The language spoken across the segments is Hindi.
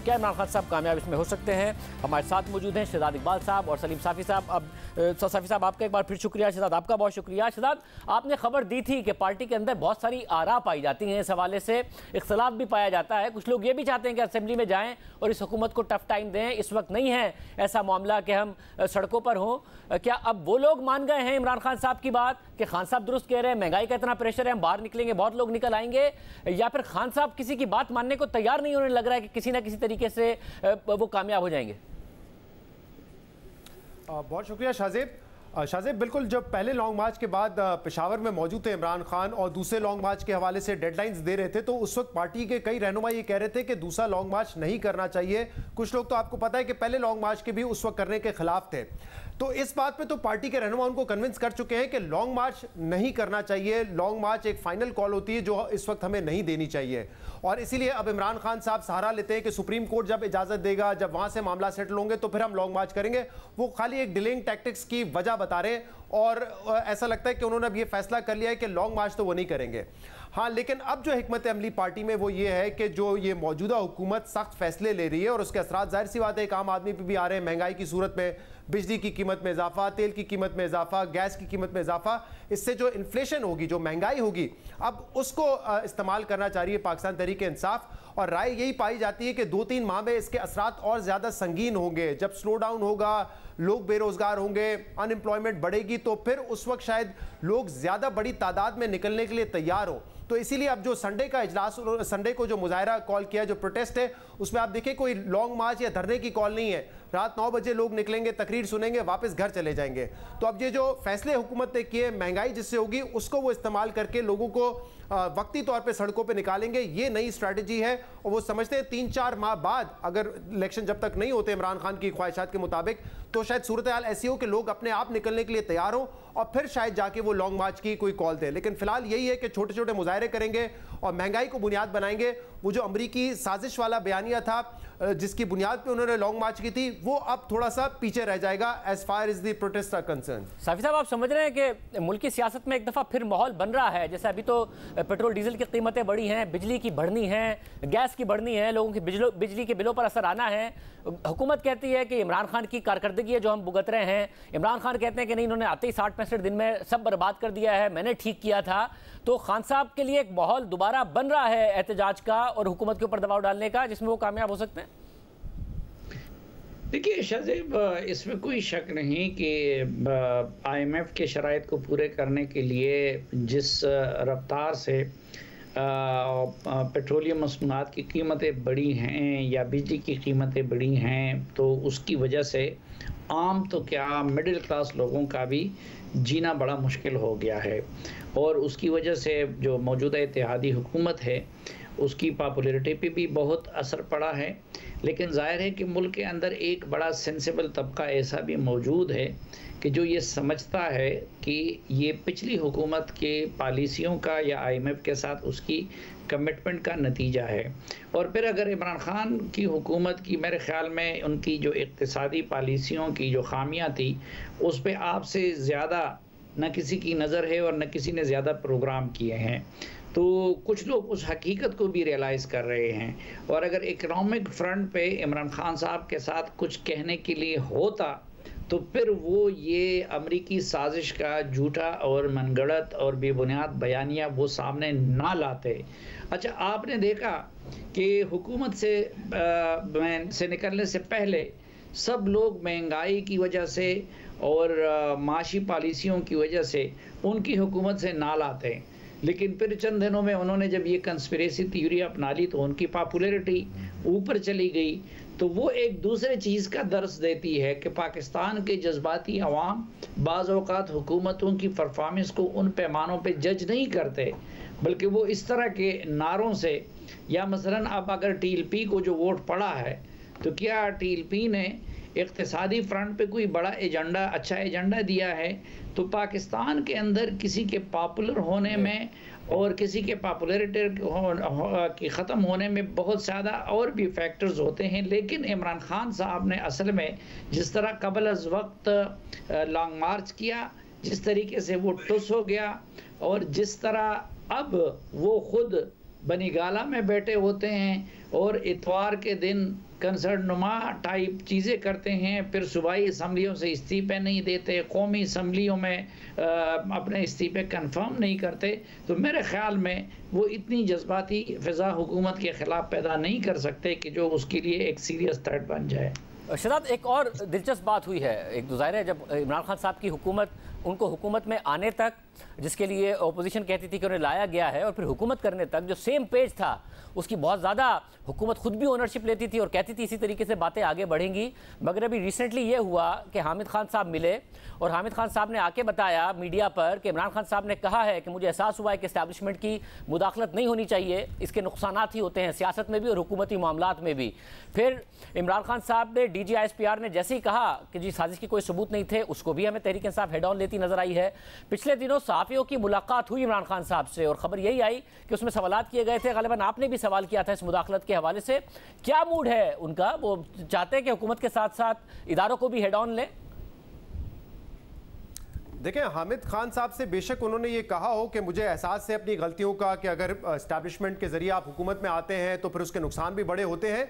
क्या इमरान खान साहब कामयाब इसमें हो सकते हैं? हमारे साथ मौजूद हैं शहजाद इकबाल साहब और सलीम साफ़ी साहब। अब साफ़ी साहब आपका एक बार फिर शुक्रिया, शहजाद आपका बहुत शुक्रिया। शहजाद, आपने खबर दी थी कि पार्टी के अंदर बहुत सारी आरा पाई जाती हैं, इस हवाले से इख्तलाफ भी पाया जाता है। कुछ लोग ये भी चाहते हैं कि असेंबली में जाएं और इस हुकूमत को टफ टाइम दें। इस वक्त नहीं है ऐसा मामला कि हम सड़कों पर हों। क्या अब वो लोग मान गए हैं इमरान खान साहब की बात कि खान साहब दुरुस्त कह रहे हैं, महंगाई का इतना प्रेशर है, हम बाहर निकलेंगे, बहुत लोग निकल आएंगे, या फिर खान साहब किसी की बात मानने को तैयार नहीं होने लग रहा है कि किसी ना किसी तरीके से वो कामयाब हो जाएंगे? बहुत शुक्रिया शाहजेब। बिल्कुल, जब पहले लॉन्ग मार्च के बाद पेशावर में मौजूद थे इमरान खान और दूसरे लॉन्ग मार्च के हवाले से डेडलाइंस दे रहे थे, तो उस वक्त पार्टी के कई रहनुमा ये कह रहे थे कि दूसरा लॉन्ग मार्च नहीं करना चाहिए। कुछ लोग तो आपको पता है कि पहले लॉन्ग मार्च के भी उस वक्त करने के खिलाफ थे। तो इस बात पे तो पार्टी के रहनुमा उनको कन्विंस कर चुके हैं कि लॉन्ग मार्च नहीं करना चाहिए। लॉन्ग मार्च एक फाइनल कॉल होती है जो इस वक्त हमें नहीं देनी चाहिए, और इसीलिए अब इमरान खान साहब सहारा लेते हैं कि सुप्रीम कोर्ट जब इजाज़त देगा, जब वहाँ से मामला सेटल होंगे तो फिर हम लॉन्ग मार्च करेंगे। वो खाली एक डिलेइंग टैक्टिक्स की वजह बता रहे हैं, और ऐसा लगता है कि उन्होंने अब ये फैसला कर लिया है कि लॉन्ग मार्च तो वो नहीं करेंगे। हाँ, लेकिन अब जो हिकमत अमली पार्टी में वो ये है कि जो ये मौजूदा हुकूमत सख्त फैसले ले रही है और उसके असरात जाहिर सी बात है एक आम आदमी पे भी आ रहे हैं। महंगाई की सूरत में बिजली की कीमत में इजाफा, तेल की कीमत में इजाफा, गैस की कीमत में इजाफा, इससे जो इन्फ्लेशन होगी, जो महंगाई होगी, अब उसको इस्तेमाल करना चाह रही है पाकिस्तान तहरीक इंसाफ। और राय यही पाई जाती है कि 2-3 माह में इसके असरात और ज़्यादा संगीन होंगे। जब स्लो डाउन होगा, लोग बेरोजगार होंगे, अनएम्प्लॉयमेंट बढ़ेगी, तो फिर उस वक्त शायद लोग ज़्यादा बड़ी तादाद में निकलने के लिए तैयार हो। तो इसीलिए अब जो संडे का इजलास, संडे को जो मुजाहरा कॉल किया, जो प्रोटेस्ट है, उसमें आप देखिए कोई लॉन्ग मार्च या धरने की कॉल नहीं है। रात 9 बजे लोग निकलेंगे, तकरीर सुनेंगे, वापस घर चले जाएंगे। तो अब ये जो फैसले हुकूमत ने किए, महंगाई जिससे होगी उसको वो इस्तेमाल करके लोगों को वक्ती तौर पे सड़कों पे निकालेंगे, ये नई स्ट्रैटेजी है। और वो समझते हैं 3-4 माह बाद, अगर इलेक्शन जब तक नहीं होते इमरान खान की ख्वाहिशात के मुताबिक, तो शायद सूरत हाल ऐसी हो कि लोग अपने आप निकलने के लिए तैयार हो और फिर शायद जाके वो लॉन्ग मार्च की कोई कॉल दे। लेकिन फिलहाल यही है कि छोटे छोटे मुजाहरे करेंगे और महंगाई को बुनियाद बनाएंगे। वो जो अमरीकी साजिश वाला बयानिया था जिसकी बुनियाद पे उन्होंने लॉन्ग मार्च की थी, वो अब थोड़ा सा पीछे रह जाएगा as far as the protest are concern. Safi sahab, आप समझ रहे हैं कि मुल्की सियासत में एक दफ़ा फिर माहौल बन रहा है? जैसे अभी तो पेट्रोल डीजल की कीमतें बढ़ी हैं, बिजली की बढ़नी है, गैस की बढ़नी है, लोगों की बिजली के बिलों पर असर आना है। हुकूमत कहती है कि इमरान खान की कारकर्दगी है जो हम भुगत रहे हैं। इमरान खान कहते हैं कि नहीं, इन्होंने आते ही 60-65 दिन में सब बर्बाद कर दिया है, मैंने ठीक किया था। तो खान साहब के लिए एक माहौल दोबारा बन रहा है एहतजाज का और हुकूमत के ऊपर दबाव डालने का, जिसमें वो कामयाब हो सकते हैं। देखिए शाहजेब, इसमें कोई शक नहीं कि IMF के शराइत को पूरे करने के लिए जिस रफ्तार से पेट्रोलियम मसनूआत की कीमतें बढ़ी हैं या बिजली की कीमतें बढ़ी हैं, तो उसकी वजह से आम तो क्या मिडिल क्लास लोगों का भी जीना बड़ा मुश्किल हो गया है। और उसकी वजह से जो मौजूदा इत्तेहादी हुकूमत है उसकी पॉपुलैरिटी पे भी बहुत असर पड़ा है। लेकिन ज़ाहिर है कि मुल्क के अंदर एक बड़ा सेंसिबल तबका ऐसा भी मौजूद है कि जो ये समझता है कि ये पिछली हुकूमत के पॉलिसियों का या IMF के साथ उसकी कमिटमेंट का नतीजा है। और फिर अगर इमरान खान की हुकूमत की, मेरे ख़्याल में उनकी जो इक़्तिसादी पॉलिसियों की जो खामियां थी, उस पर आपसे ज़्यादा न किसी की नज़र है और न किसी ने ज़्यादा प्रोग्राम किए हैं। तो कुछ लोग उस हकीकत को भी रियलाइज़ कर रहे हैं। और अगर इकनॉमिक फ्रंट पे इमरान खान साहब के साथ कुछ कहने के लिए होता तो फिर वो ये अमरीकी साजिश का झूठा और मनगढ़ंत और बेबुनियाद बयानिया वो सामने ना लाते। अच्छा, आपने देखा कि हुकूमत से निकलने से पहले सब लोग महंगाई की वजह से और माशी पॉलिसियों की वजह से उनकी हुकूमत से ना लाते, लेकिन फिर चंद दिनों में उन्होंने जब ये कंस्पिरेसी थ्योरी अपना ली तो उनकी पॉपुलैरिटी ऊपर चली गई। तो वो एक दूसरे चीज़ का दर्स देती है कि पाकिस्तान के जज्बाती अवाम बाज़ औक़ात हुकूमतों की परफॉर्मेंस को उन पैमानों पे जज नहीं करते, बल्कि वो इस तरह के नारों से, या मसलन अब अगर TLP को जो वोट पड़ा है तो क्या TLP ने इक़्तिसादी फ्रंट पे कोई बड़ा एजेंडा, अच्छा एजेंडा दिया है? तो पाकिस्तान के अंदर किसी के पॉपुलर होने में और किसी के पॉपुलैरिटी की ख़त्म होने में बहुत ज़्यादा और भी फैक्टर्स होते हैं। लेकिन इमरान खान साहब ने असल में जिस तरह कबल अज़ वक्त लॉन्ग मार्च किया, जिस तरीके से वो टुस हो गया, और जिस तरह अब वो खुद बनीगाला में बैठे होते हैं और इतवार के दिन कंसर्न नुमा टाइप चीज़ें करते हैं, फिर सूबाई असम्बलियों से इस्तीफे नहीं देते, कौमी असम्बलियों में अपने इस्तीफे कंफर्म नहीं करते, तो मेरे ख़्याल में वो इतनी जज्बाती फ़िज़ा हुकूमत के ख़िलाफ़ पैदा नहीं कर सकते कि जो उसके लिए एक सीरियस थ्रेट बन जाए। शहजाद, एक और दिलचस्प बात हुई है, एक तो ज़ाहिर है जब इमरान खान साहब की हुकूमत, उनको हुकूमत में आने तक जिसके लिए अपोजिशन कहती थी कि उन्हें लाया गया है, और फिर हुकूमत करने तक जो सेम पेज था उसकी बहुत ज़्यादा हुकूमत खुद भी ओनरशिप लेती थी और कहती थी इसी तरीके से बातें आगे बढ़ेंगी। मगर अभी रिसेंटली ये हुआ कि हामिद खान साहब मिले और हामिद खान साहब ने आके बताया मीडिया पर कि इमरान खान साहब ने कहा है कि मुझे एहसास हुआ है कि इस्टेब्लिशमेंट की मुदाखलत नहीं होनी चाहिए, इसके नुकसानात ही होते हैं सियासत में भी और हुकूमती मामलात में भी। फिर इमरान खान साहब ने DGISPR ने जैसे ही कहा कि जी साजिश के कोई सबूत नहीं थे, उसको भी हमें तहरीक इंसाफ हेड ऑन लेती नजर आई है। पिछले दिनों सहाफ़ियों की मुलाकात हुई इमरान खान साहब से और खबर यही आई कि उसमें सवालात किए गए थे, गालिबन आपने भी सवाल किया था इस मुदाखलत के हवाले से। क्या मूड है उनका? वो चाहते हैं कि हुकूमत के साथ साथ इदारों को भी हेड ऑन लें? देखें, हामिद खान साहब से बेशक उन्होंने ये कहा हो कि मुझे एहसास है अपनी गलतियों का कि अगर एस्टैब्लिशमेंट के जरिए आप हुकूमत में आते हैं तो फिर उसके नुकसान भी बड़े होते हैं,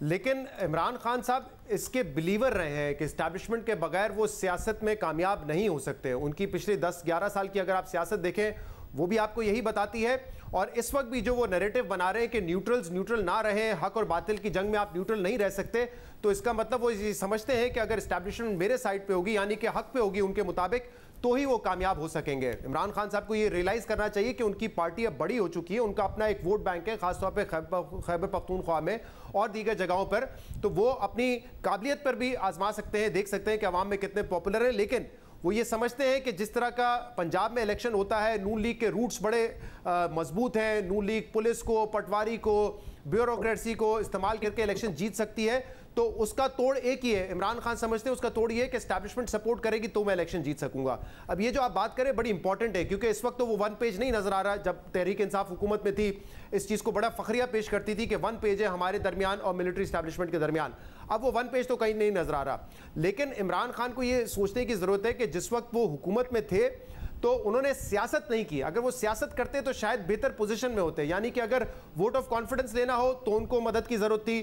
लेकिन इमरान खान साहब इसके बिलीवर रहे हैं कि एस्टैब्लिशमेंट के बगैर वो सियासत में कामयाब नहीं हो सकते। उनकी पिछले 10-11 साल की अगर आप सियासत देखें वो भी आपको यही बताती है। और इस वक्त भी जो वो नैरेटिव बना रहे हैं कि न्यूट्रल ना रहे, हक और बातिल की जंग में आप न्यूट्रल नहीं रह सकते, तो इसका मतलब वो ये समझते हैं कि अगर एस्टैब्लिशमेंट मेरे साइड पे होगी, यानी कि हक पे होगी उनके मुताबिक, तो ही वो कामयाब हो सकेंगे। इमरान खान साहब को ये रियलाइज करना चाहिए कि उनकी पार्टी अब बड़ी हो चुकी है, उनका अपना एक वोट बैंक है, खासतौर पे खैबर पख्तूनख्वा में और दीगर जगहों पर, तो वो अपनी काबिलियत पर भी आजमा सकते हैं, देख सकते हैं कि अवाम में कितने पॉपुलर हैं। लेकिन वो ये समझते हैं कि जिस तरह का पंजाब में इलेक्शन होता है, नून लीग के रूट्स बड़े मजबूत हैं, नून लीग पुलिस को, पटवारी को, ब्यूरोक्रेसी को इस्तेमाल करके इलेक्शन जीत सकती है, तो उसका तोड़ एक ही है। इमरान खान समझते हैं उसका तोड़ ये है कि एस्टैब्लिशमेंट सपोर्ट करेगी तो मैं इलेक्शन जीत सकूंगा। अब ये जो आप बात करें बड़ी इंपॉर्टेंट है, क्योंकि इस वक्त तो वो वन पेज नहीं नजर आ रहा। जब तहरीक इंसाफ हुकूमत में थी इस चीज़ को बड़ा फखरिया पेश करती थी कि वन पेज है हमारे दरमियान और मिलिट्री एस्टैब्लिशमेंट के दरमियान। अब वो वन पेज तो कहीं नहीं नजर आ रहा। लेकिन इमरान खान को ये सोचने की ज़रूरत है कि जिस वक्त वो हुकूमत में थे तो उन्होंने सियासत नहीं की। अगर वो सियासत करते तो शायद बेहतर पोजीशन में होते, यानी कि अगर वोट ऑफ कॉन्फिडेंस लेना हो तो उनको मदद की ज़रूरत थी,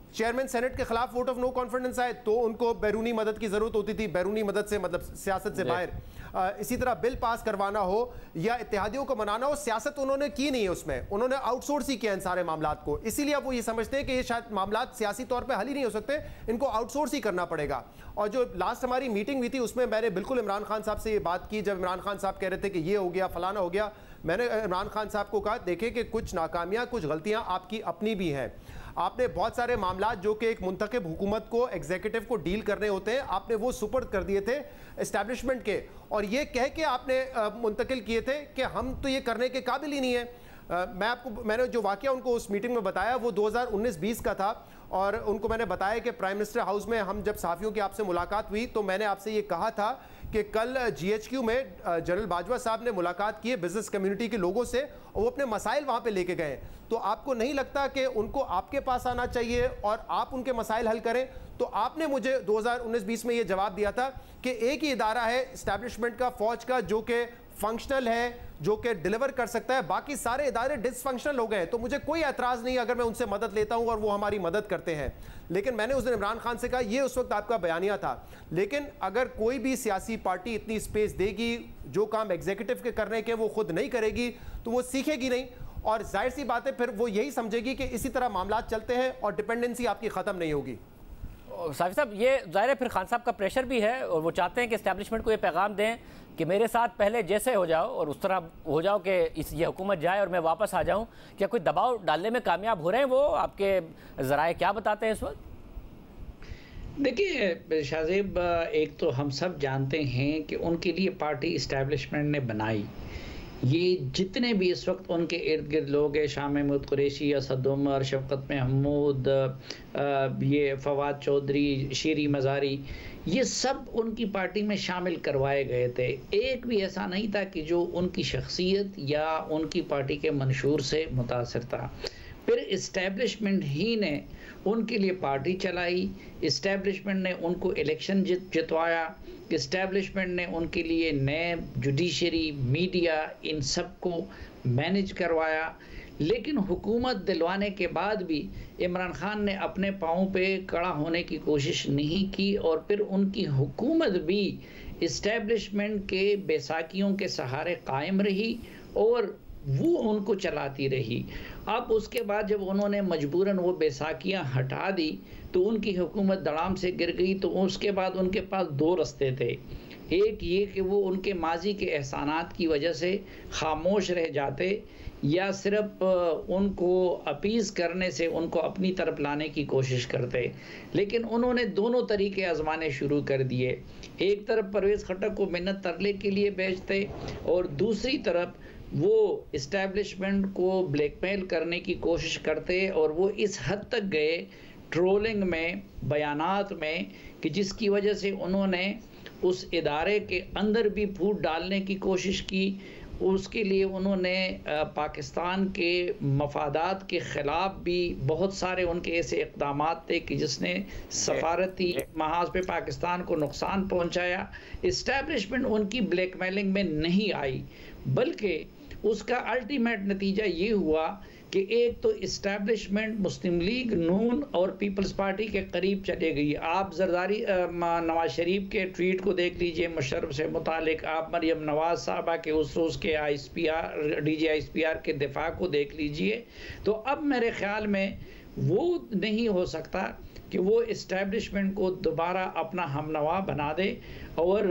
चेयरमैन सेनेट के खिलाफ वोट ऑफ नो कॉन्फिडेंस आए तो उनको बैरूनी मदद की जरूरत होती थी, बैरूनी मदद से मतलब सियासत से बाहर। इसी तरह बिल पास करवाना हो या इत्तेहादियों को मनाना हो, सियासत उन्होंने की नहीं है, उसमें उन्होंने आउटसोर्स ही किया इन सारे मामलात को। इसीलिए अब वो ये समझते हैं कि ये शायद मामलात सियासी तौर पर हल ही नहीं हो सकते, इनको आउटसोर्स ही करना पड़ेगा। और जो लास्ट हमारी मीटिंग हुई थी उसमें मैंने बिल्कुल इमरान खान साहब से ये बात की, जब इमरान खान साहब कह रहे थे कि ये हो गया फलाना हो गया, मैंने इमरान खान साहब को कहा देखें कि कुछ नाकामियां कुछ गलतियां आपकी अपनी भी हैं। आपने बहुत सारे मामला जो कि एक मुंतखब हुकूमत को, एग्जीक्यूटिव को डील करने होते हैं, आपने वो सुपर्द कर दिए थे एस्टैब्लिशमेंट के, और ये कह के आपने मुंतकिल किए थे कि हम तो ये करने के काबिल ही नहीं है। मैंने जो वाकया उनको उस मीटिंग में बताया वो 2019-20 का था, और उनको मैंने बताया कि प्राइम मिनिस्टर हाउस में हम जब सहाफ़ियों की आपसे मुलाकात हुई तो मैंने आपसे ये कहा था कि कल GHQ में जनरल बाजवा साहब ने मुलाकात की है बिजनेस कम्युनिटी के लोगों से, और वो अपने मसाइल वहाँ पे लेके गए। तो आपको नहीं लगता कि उनको आपके पास आना चाहिए और आप उनके मसाइल हल करें? तो आपने मुझे 2019-20 में ये जवाब दिया था कि एक ही इदारा है इस्टेब्लिशमेंट का, फौज का, जो कि फंक्शनल है, जो कि डिलीवर कर सकता है, बाकी सारे इदारे डिसफंक्शनल हो गए। तो मुझे कोई एतराज़ नहीं अगर मैं उनसे मदद लेता हूं और वो हमारी मदद करते हैं। लेकिन मैंने उस दिन इमरान खान से कहा, ये उस वक्त आपका बयानिया था, लेकिन अगर कोई भी सियासी पार्टी इतनी स्पेस देगी, जो काम एग्जीक्यूटिव के करने के वो खुद नहीं करेगी, तो वो सीखेगी नहीं, और जाहिर सी बात है फिर वो यही समझेगी कि इसी तरह मामला चलते हैं और डिपेंडेंसी आपकी ख़त्म नहीं होगी। साफी साहब, ये ज़ाहिर है फिर खान साहब का प्रेशर भी है, और वो चाहते हैं कि एस्टैब्लिशमेंट को ये पैगाम दें कि मेरे साथ पहले जैसे हो जाओ और उस तरह हो जाओ कि ये हुकूमत जाए और मैं वापस आ जाऊं। क्या कोई दबाव डालने में कामयाब हो रहे हैं? वो आपके ज़राए क्या बताते हैं इस वक्त? देखिए शाहजेब, एक तो हम सब जानते हैं कि उनके लिए पार्टी इस्टेब्लिशमेंट ने बनाई, ये जितने भी इस वक्त उनके इर्द गिर्द लोग हैं, शाह महमूद कुरैशी, असद उमर, शफकत महमूद, ये फवाद चौधरी, शीरी मज़ारी, ये सब उनकी पार्टी में शामिल करवाए गए थे। एक भी ऐसा नहीं था कि जो उनकी शख्सियत या उनकी पार्टी के मंशूर से मुतासर था। फिर इस्टेब्लिशमेंट ही ने उनके लिए पार्टी चलाई, इस्टेब्लिशमेंट ने उनको इलेक्शन जितवाया, इस्टेब्लिशमेंट ने उनके लिए नए जुडिशरी, मीडिया, इन सब को मैनेज करवाया। लेकिन हुकूमत दिलवाने के बाद भी इमरान खान ने अपने पाँव पे खड़ा होने की कोशिश नहीं की और फिर उनकी हुकूमत भी इस्टेब्लिशमेंट के बैसाखियों के सहारे कायम रही और वो उनको चलाती रही। अब उसके बाद जब उन्होंने मजबूरन वो बैसाखियाँ हटा दी तो उनकी हुकूमत धड़ाम से गिर गई। तो उसके बाद उनके पास दो रास्ते थे, एक ये कि वो उनके माजी के एहसानात की वजह से खामोश रह जाते या सिर्फ उनको अपीज़ करने से उनको अपनी तरफ लाने की कोशिश करते। लेकिन उन्होंने दोनों तरीके आजमाने शुरू कर दिए। एक तरफ परवेज़ खट्टक को मिन्नत तरले के लिए भेजते और दूसरी तरफ वो इस्टेब्लिशमेंट को ब्लैकमेल करने की कोशिश करते और वो इस हद तक गए ट्रोलिंग में, बयानात में, कि जिसकी वजह से उन्होंने उस इदारे के अंदर भी फूट डालने की कोशिश की। उसके लिए उन्होंने पाकिस्तान के मफादात के ख़िलाफ़ भी बहुत सारे उनके ऐसे इक़दामात थे कि जिसने सफारती महाज पे पाकिस्तान को नुकसान पहुंचाया। इस्टेब्लिशमेंट उनकी ब्लैकमेलिंग में नहीं आई, बल्कि उसका अल्टीमेट नतीजा ये हुआ कि एक तो इस्टेब्लिशमेंट मुस्लिम लीग, नून और पीपल्स पार्टी के करीब चले गई। आप जरदारी नवाज शरीफ के ट्वीट को देख लीजिए मुशर्रफ से मुतालिक, आप मरियम नवाज साहबा के उस रोज़ के DGISPR के दिफा को देख लीजिए। तो अब मेरे ख्याल में वो नहीं हो सकता कि वो इस्टेब्लिशमेंट को दोबारा अपना हमनवा बना दे और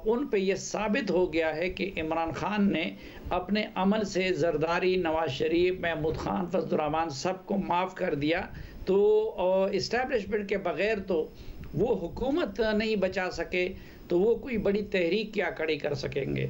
उन पे ये साबित हो गया है कि इमरान खान ने अपने अमल से जरदारी, नवाज शरीफ, महमूद खान, फजलुर रहमान सबको माफ़ कर दिया। तो इस्टेब्लिशमेंट के बग़ैर तो वो हुकूमत नहीं बचा सके, तो वो कोई बड़ी तहरीक क्या खड़ी कर सकेंगे।